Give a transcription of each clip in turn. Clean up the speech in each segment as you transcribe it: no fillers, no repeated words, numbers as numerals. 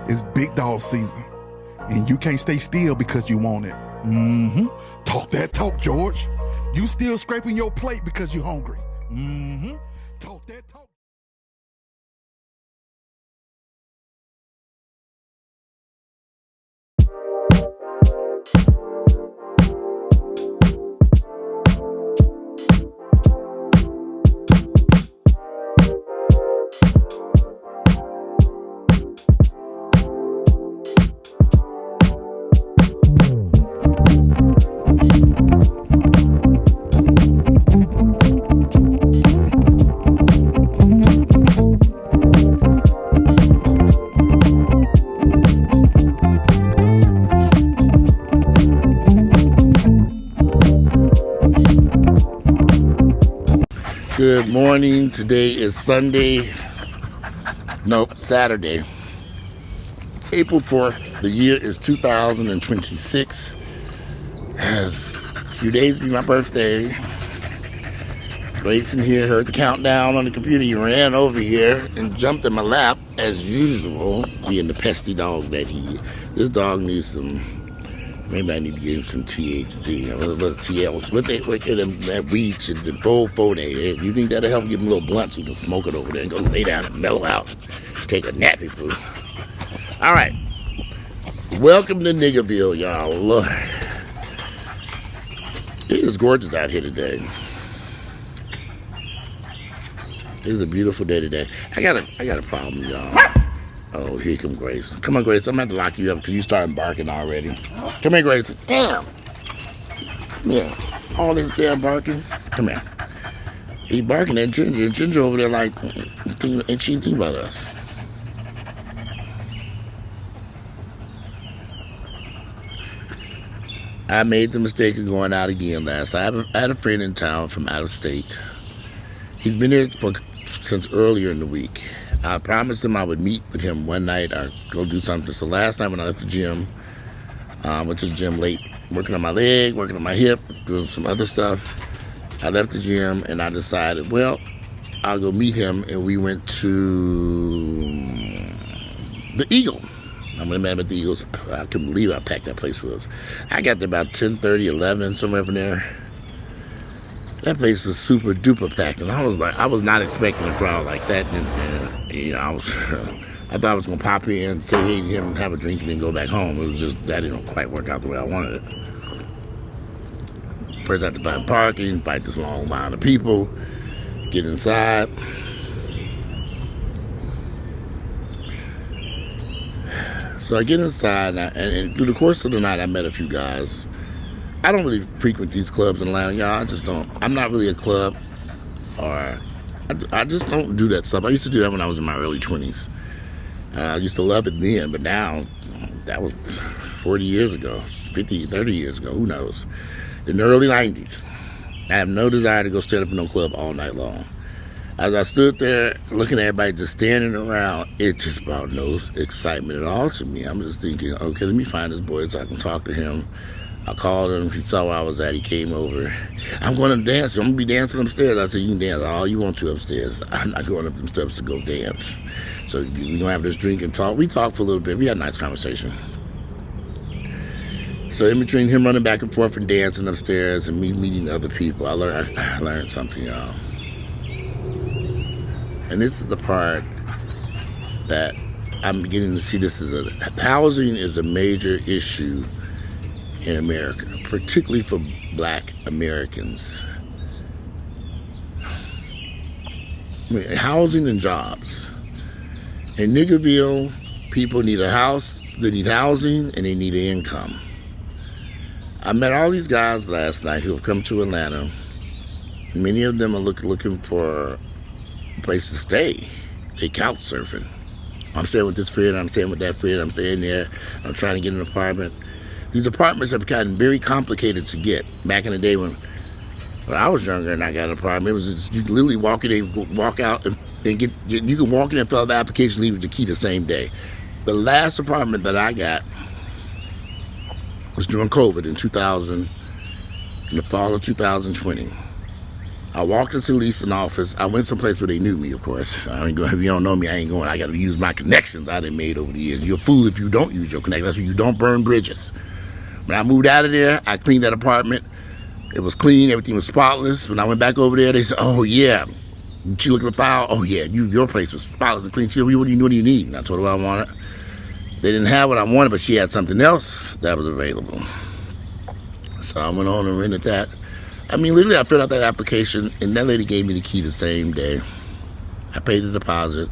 It's big dog season, and you can't stay still because you want it. Talk that talk, George. You still scraping your plate because you're hungry. Talk that talk. Good morning. Today is Saturday, April 4th. The year is 2026. Has a few days to be my birthday. Grayson here heard the countdown on the computer. He ran over here and jumped in my lap as usual, being the pesky dog that he is. This dog needs some. Maybe I need to give him some THC. That weed should the Foley. You think that'll help give him a little blunt so he can smoke it over there and go lay down and mellow out. Take a nappy poo. All right. Welcome to Niggaville, y'all. Lord. It is gorgeous out here today. It is a beautiful day today. I got a problem, y'all. Oh, here come Grace. Come on, Grace. I'm going to have to lock you up because you started barking already. Come here, Grace. Damn. Come here. All this damn barking. Come here. He barking at Ginger. Ginger over there like, ain't she think about us? I made the mistake of going out again last night. I had a friend in town from out of state. He's been here since earlier in the week. I promised him I would meet with him one night or go do something. So last night when I left the gym, went to the gym late, working on my leg, working on my hip, doing some other stuff. I left the gym and I decided, well, I'll go meet him. And we went to the Eagle. I'm going to meet at the Eagles. I couldn't believe how packed that place was. I got there about 10:30, 11, somewhere up in there. That place was super duper packed, and I was not expecting a crowd like that. And you know, I thought I was gonna pop in, say hey to him, have a drink, and then go back home. It was just that didn't quite work out the way I wanted it. First, I had to find parking, fight this long line of people, get inside. So I get inside, and through the course of the night, I met a few guys. I don't really frequent these clubs in Atlanta, y'all. I just don't. I'm not really a club, or I just don't do that stuff. I used to do that when I was in my early 20s. I used to love it then, but now, that was 40 years ago, 50, 30 years ago, who knows. In the early 90s, I have no desire to go stand up in no club all night long. As I stood there looking at everybody just standing around, it just brought no excitement at all to me. I'm just thinking, okay, let me find this boy so I can talk to him. I called him. He saw where I was at. He came over. I'm going to dance. I'm going to be dancing upstairs. I said, you can dance all you want to upstairs. I'm not going up them steps to go dance. So we're going to have this drink and talk. We talked for a little bit. We had a nice conversation. So in between him running back and forth and dancing upstairs and me meeting other people, I learned something, y'all. And this is the part that I'm beginning to see. Housing is a major issue in America, particularly for Black Americans. Housing and jobs. In Niggaville, people need a house, they need housing, and they need an income. I met all these guys last night who have come to Atlanta. Many of them are looking for a place to stay. They couch surfing. I'm staying with this friend, I'm staying with that friend, I'm staying there, I'm trying to get an apartment. These apartments have gotten very complicated to get. Back in the day when I was younger and I got an apartment, it was just, you literally walk in, walk out, and get. You can walk in and fill out the application, leave with the key the same day. The last apartment that I got was during COVID in the fall of 2020. I walked into the leasing office. I went someplace where they knew me, of course. I ain't going. If you don't know me, I ain't going. I got to use my connections I done made over the years. You're a fool if you don't use your connections. That's why you don't burn bridges. When I moved out of there, I cleaned that apartment. It was clean. Everything was spotless. When I went back over there, they said, "Oh yeah." She looked at the file. "Oh yeah, your place was spotless and clean." She said, "What do you need?" And I told her what I wanted. They didn't have what I wanted, but she had something else that was available. So I went on and rented that. I mean, literally, I filled out that application, and that lady gave me the key the same day. I paid the deposit.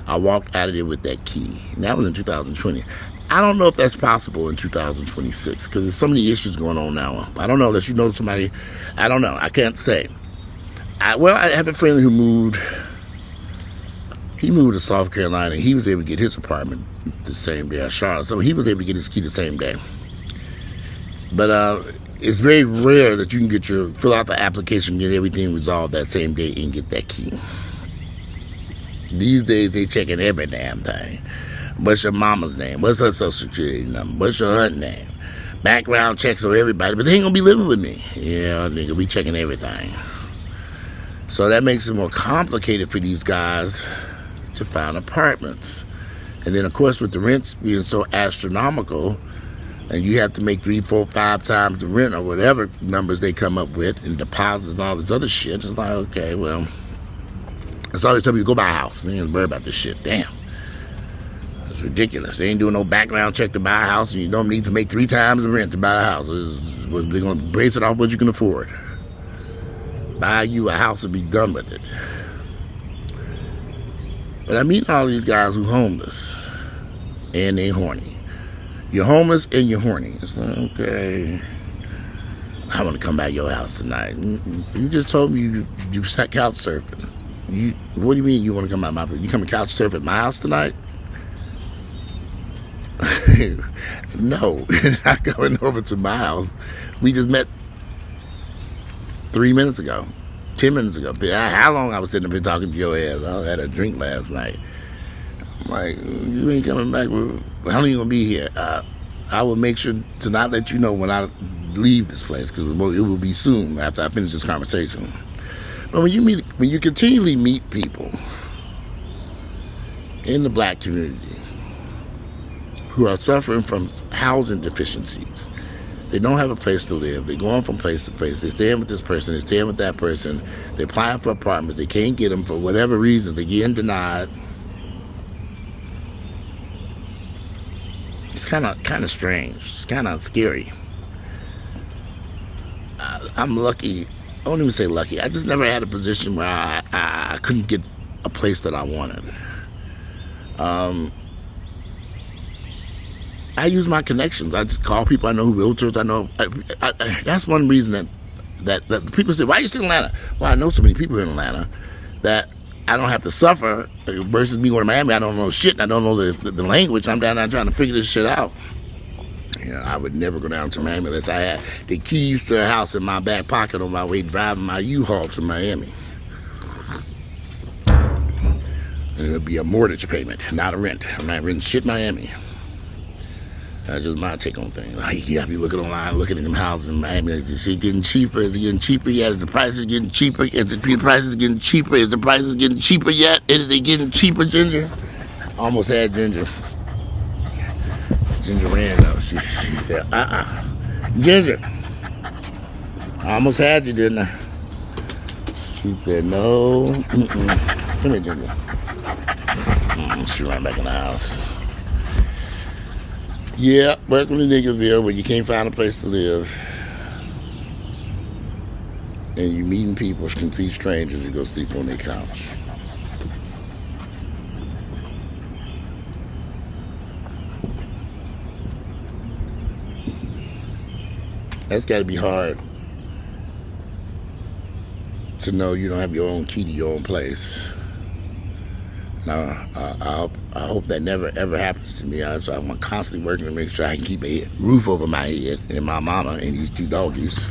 I walked out of there with that key. And that was in 2020. I don't know if that's possible in 2026 because there's so many issues going on now. I don't know unless you know somebody. I don't know. I can't say. I have a friend who moved. He moved to South Carolina. He was able to get his apartment the same day as Charlotte. So he was able to get his key the same day. But it's very rare that you can fill out the application, get everything resolved that same day, and get that key. These days, they checking every damn thing. What's your mama's name? What's her social security number? What's your aunt's name? Background checks on everybody, but they ain't gonna be living with me. Yeah, nigga, we checking everything. So that makes it more complicated for these guys to find apartments. And then, of course, with the rents being so astronomical, and you have to make 3, 4, 5 times the rent or whatever numbers they come up with, and deposits and all this other shit. It's like, okay, well, that's all they tell me, go buy a house. They ain't worry about this shit. Damn. It's ridiculous. They ain't doing no background check to buy a house, and you don't need to make 3 times the rent to buy a house. They're going to base it off what you can afford. Buy you a house and be done with it. But I meet all these guys who homeless, and they horny. You're homeless and you're horny. It's like, okay, I want to come by your house tonight. You just told me you sat couch surfing. What do you mean you want to come by my place? You come to couch surf at my house tonight? No, you're not coming over to my house. We just met 3 minutes ago, 10 minutes ago. How long I was sitting up here talking to your ass? I had a drink last night. I'm like, you ain't coming back. How long you gonna be here? I will make sure to not let you know when I leave this place because it will be soon after I finish this conversation. But when you continually meet people in the black community who are suffering from housing deficiencies, they don't have a place to live. They're going from place to place. They're staying with this person. They're staying with that person. They're applying for apartments. They can't get them for whatever reasons. They're getting denied. It's kind of strange. It's kind of scary. I'm lucky. I don't even say lucky. I just never had a position where I couldn't get a place that I wanted. I use my connections. I just call people I know, realtors I know. That's one reason that people say, why are you still in Atlanta? Well, I know so many people in Atlanta that I don't have to suffer versus me going to Miami. I don't know shit and I don't know the language. I'm down there trying to figure this shit out. I would never go down to Miami unless I had the keys to a house in my back pocket on my way driving my U-Haul to Miami. And it would be a mortgage payment, not a rent. I'm not renting shit in Miami. That's just my take on things. Like, you have to be looking online, looking at them houses in Miami. Is it getting cheaper? Is it getting cheaper yet? Is the prices getting cheaper? Is the prices getting cheaper? Is the prices getting cheaper yet? Is it getting cheaper, Ginger? Almost had Ginger. Ginger ran though. She said, Ginger. I almost had you, didn't I? She said, no. Come here, Ginger. She ran back in the house. Yeah, welcome to Niggaville, where you can't find a place to live. And you meeting people, complete strangers, you go sleep on their couch. That's got to be hard to know you don't have your own key to your own place. Now, I hope that never, ever happens to me. So I'm constantly working to make sure I can keep a roof over my head and my mama and these 2 doggies.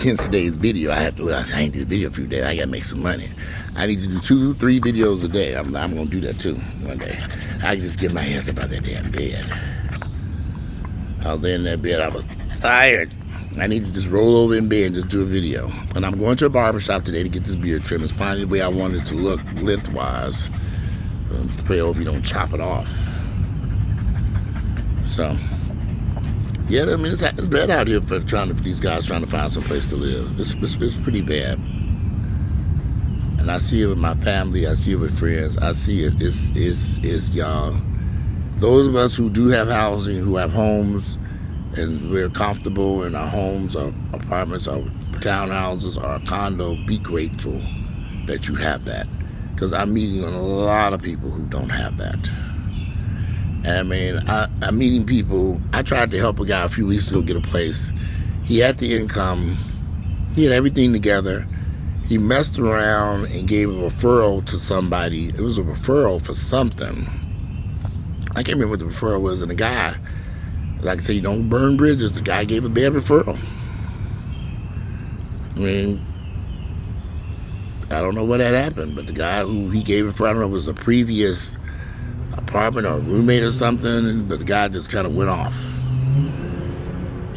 Hence today's video. I ain't did a video for a few days. I got to make some money. I need to do 2, 3 videos a day. I'm going to do that too one day. I can just get my ass up out that damn bed. I was laying in that bed. I was tired. I need to just roll over in bed and just do a video. And I'm going to a barbershop today to get this beard trimmed. It's finally the way I want it to look lengthwise. Pray hope you don't chop it off. So, yeah, I mean, it's bad out here for these guys trying to find some place to live. It's pretty bad. And I see it with my family. I see it with friends. I see it. It's y'all. Those of us who do have housing, who have homes, and we're comfortable in our homes, our apartments, our townhouses, our condo, be grateful that you have that. Because I'm meeting a lot of people who don't have that. And I mean, I'm meeting people. I tried to help a guy a few weeks ago get a place. He had the income. He had everything together. He messed around and gave a referral to somebody. It was a referral for something. I can't remember what the referral was. And the guy, like I say, you don't burn bridges. The guy gave a bad referral. I mean, I don't know what had happened, but the guy who he gave it for, I don't know if it was a previous apartment or a roommate or something, but the guy just kind of went off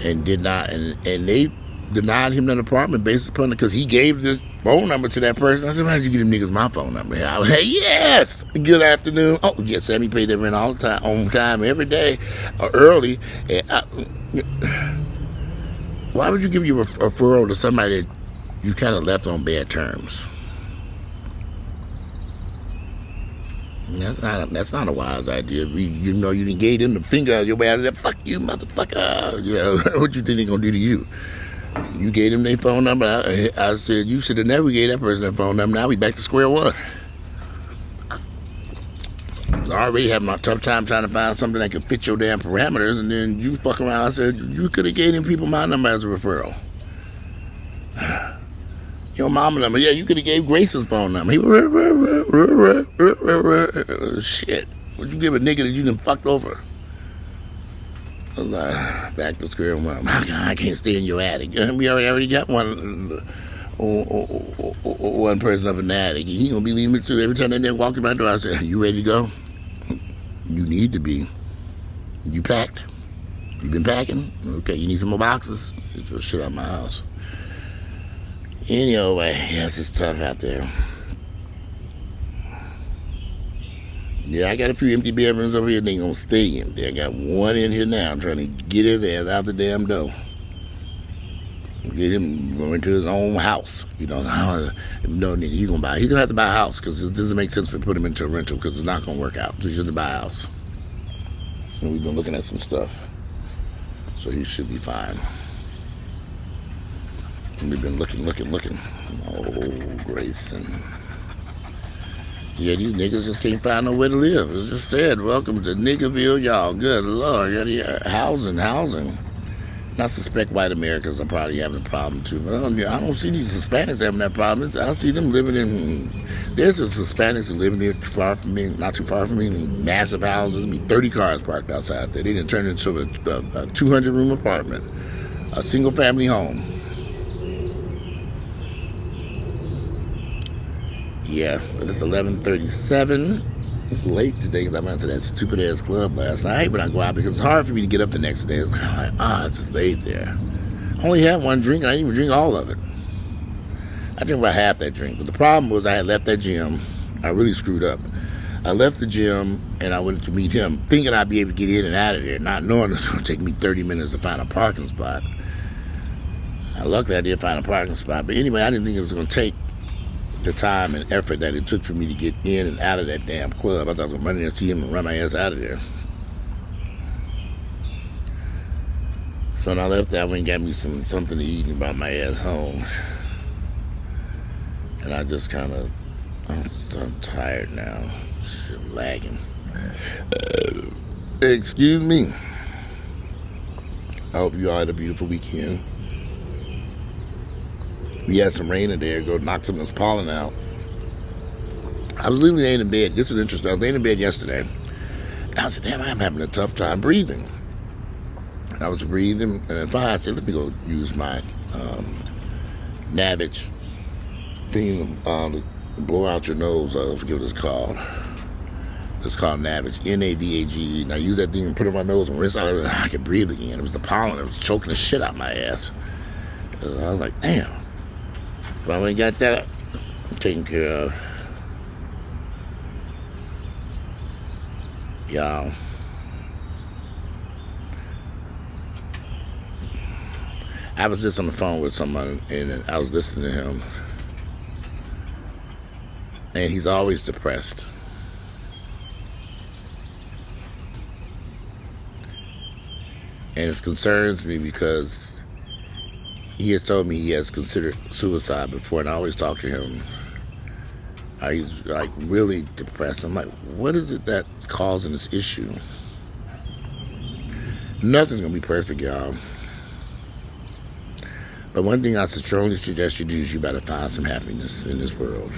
and did not, and they denied him that apartment based upon it because he gave the phone number to that person. I said, why did you give them niggas my phone number? I was, hey, yes, good afternoon. Oh, yes, Sammy paid their rent all the time, on time, every day, or early. Why would you give your referral to somebody that you kind of left on bad terms? That's not a wise idea. You know, you didn't gave them the finger out of your way. I said, fuck you, motherfucker. Yeah, what you think they gonna do to you? You gave them their phone number. I said, you should have never gave that person their phone number. Now we back to square one. I already having a tough time trying to find something that could fit your damn parameters, and then you fuck around. I said, you could have gave them people my number as a referral. Your mama number, yeah, you could have gave Grace's phone number. Shit. What'd you give a nigga that you done fucked over? Back to square one. I can't stay in your attic. We already got one person up in the attic. He gonna be leaving me too. Every time they walk in my door, I say, you ready to go? You need to be. You packed? You been packing? Okay, you need some more boxes? Get your shit out of my house. Anyway, yes, it's tough out there. Yeah, I got a few empty bedrooms over here. They ain't gonna stay empty. I got one in here now. I'm trying to get his ass out the damn door. Get him going to his own house. You know, no nigga, you gonna buy. He's gonna have to buy a house because it doesn't make sense to put him into a rental because it's not gonna work out. So he's gonna buy a house. And we've been looking at some stuff, so he should be fine. And we've been looking. Oh, Grayson. Yeah, these niggas just can't find nowhere to live. It's just said, welcome to Niggaville, y'all. Good Lord. Yeah, housing. And I suspect white Americans are probably having a problem too. But I don't see these Hispanics having that problem. I see them living in, there's some Hispanics that live in here not too far from me, in massive houses. There'll be 30 cars parked outside there. They didn't turn it into a 200-room apartment, a single-family home. Yeah, but it's 11:37. It's late today because I went to that stupid-ass club last night, but I go out because it's hard for me to get up the next day. It's kind of like, I just laid there. I only had one drink, and I didn't even drink all of it. I drank about half that drink, but the problem was I had left that gym. I really screwed up. I left the gym, and I went to meet him, thinking I'd be able to get in and out of there, not knowing it's going to take me 30 minutes to find a parking spot. Luckily, I did find a parking spot, but anyway, I didn't think it was going to take the time and effort that it took for me to get in and out of that damn club. I thought I was going to run in and see him and run my ass out of there. So when I left there, I went and got me something to eat and brought my ass home. And I just kind of, I'm tired now. Shit, I'm lagging. Excuse me. I hope you all had a beautiful weekend. We had some rain in there, go knock some of this pollen out. I was literally laying in bed. This is interesting. I was laying in bed yesterday. And I said, damn, I'm having a tough time breathing. And I was breathing, and I said, let me go use my Navitch thing to blow out your nose. I forget what it's called. It's called Navage, N-A-D-A-G-E. And I used that thing and put it on my nose and rinse out. I could breathe again. It was the pollen that was choking the shit out my ass. I was like, damn. If I went and got that taken care of. Y'all. I was just on the phone with someone and I was listening to him. And he's always depressed. And it concerns me because he has told me he has considered suicide before, and I always talk to him. He's like really depressed. I'm like, what is it that's causing this issue? Nothing's gonna be perfect, y'all. But one thing I strongly suggest you do is you better find some happiness in this world.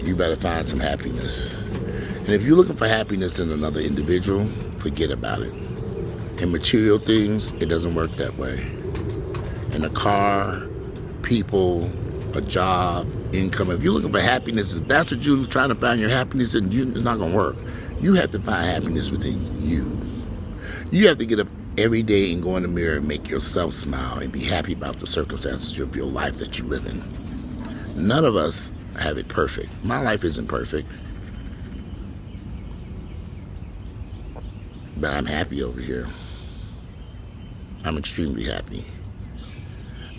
You better find some happiness. And if you're looking for happiness in another individual, forget about it. In material things, it doesn't work that way. In a car, people, a job, income. If you're looking for happiness, if that's what you're trying to find your happiness in, it's not going to work. You have to find happiness within you. You have to get up every day and go in the mirror and make yourself smile and be happy about the circumstances of your life that you live in. None of us have it perfect. My life isn't perfect. But I'm happy over here. I'm extremely happy.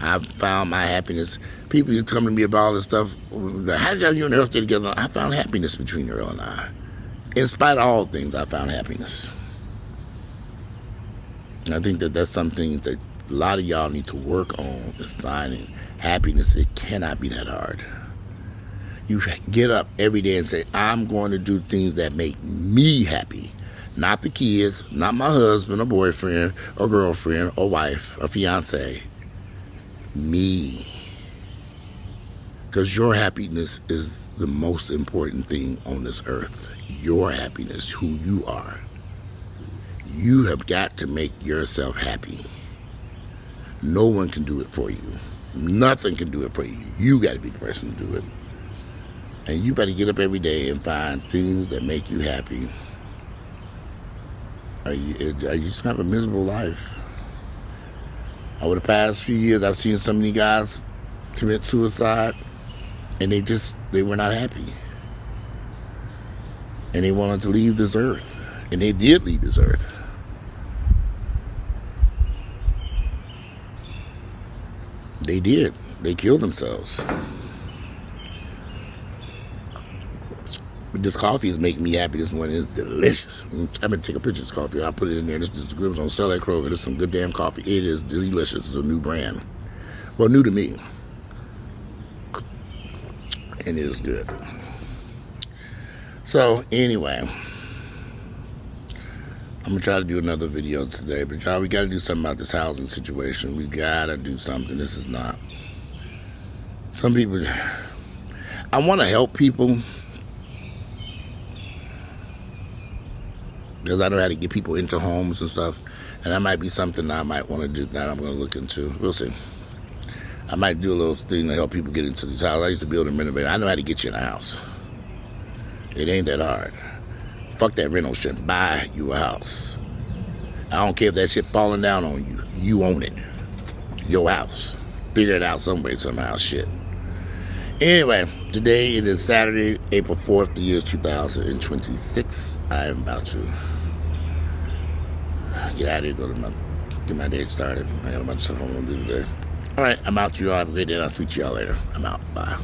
I've found my happiness. People who come to me about all this stuff, how did you and Earl stay together? I found happiness between Earl and I. In spite of all things, I found happiness. And I think that that's something that a lot of y'all need to work on, is finding happiness. It cannot be that hard. You get up every day and say, I'm going to do things that make me happy. Not the kids, not my husband or boyfriend or girlfriend or wife or fiance. Me. Because your happiness is the most important thing on this earth. Your happiness, who you are. You have got to make yourself happy. No one can do it for you. Nothing can do it for you. You got to be the person to do it. And you better get up every day and find things that make you happy. You just have a miserable life. Over the past few years, I've seen so many guys commit suicide, and they were not happy. And they wanted to leave this earth. And they did leave this earth. They did. They killed themselves. But this coffee is making me happy this morning. It's delicious. I'm going to take a picture of this coffee. I'll put it in there. This is good. It was on sale at Kroger. This is some good damn coffee. It is delicious. It's a new brand. Well, new to me. And it is good. So, anyway. I'm going to try to do another video today. But, y'all, we got to do something about this housing situation. We got to do something. This is not. Some people. I want to help people. Because I know how to get people into homes and stuff. And that might be something I might want to do that I'm going to look into. We'll see. I might do a little thing to help people get into these houses. I used to build and renovate. I know how to get you in a house. It ain't that hard. Fuck that rental shit. Buy you a house. I don't care if that shit falling down on you. You own it. Your house. Figure it out some way, somehow. Shit. Anyway, today it is Saturday, April 4th, the year is 2026. I am about to get out of here, get my day started. I got a bunch of stuff I'm going to do today. All right, I'm out. You all have a great day, and I'll speak to y'all later. I'm out. Bye.